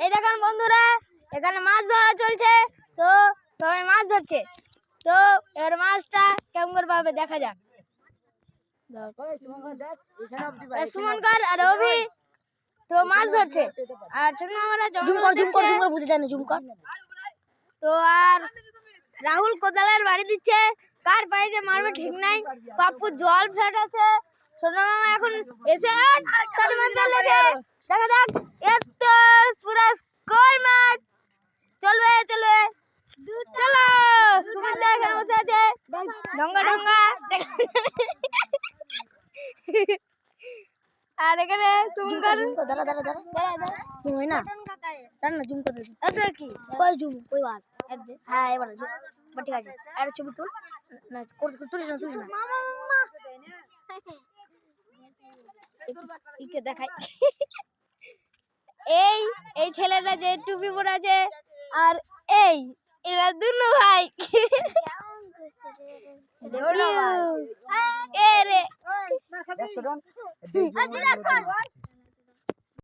এই দেখেন বন্ধুরা, এখানে মাছ ধরা চলছে। তো সবাই মাছ ধরছে। তো এবার মাছটা কেমন করে পাবে দেখা যাক। সুমনকর আর অভি তো মাছ ধরছে, আর ছোট মামারা জুম কর বুঝে যায় না, জুম কর। তো আর রাহুল কোদালের বাড়ি দিচ্ছে, কার পায়ে যে মারবে ঠিক নাই। পাপ্পু জল ফেটাচ্ছে, ছোট মামা এখন এসে ছোট মাছ ফেলেছে। দেখা যাক এত পুরা কই মাছ। চলবে চলবে চলো। সুমন দা এখানে বসে আছে, ঢঙ্গা ঢঙ্গা। আর এখানে সুমনকর জুম হয় না, না জুম করে দিচ্ছি। আচ্ছা কি কই জুম কই বাদ। হ্যাঁ এবার ঠিক আছে। আর ছবি তুল না, তুলিস না তুলিস না। একে দেখাই। এই এই ছেলেটা যে টুপি পরে আছে, আর এই এরা দুনো ভাই। এ রে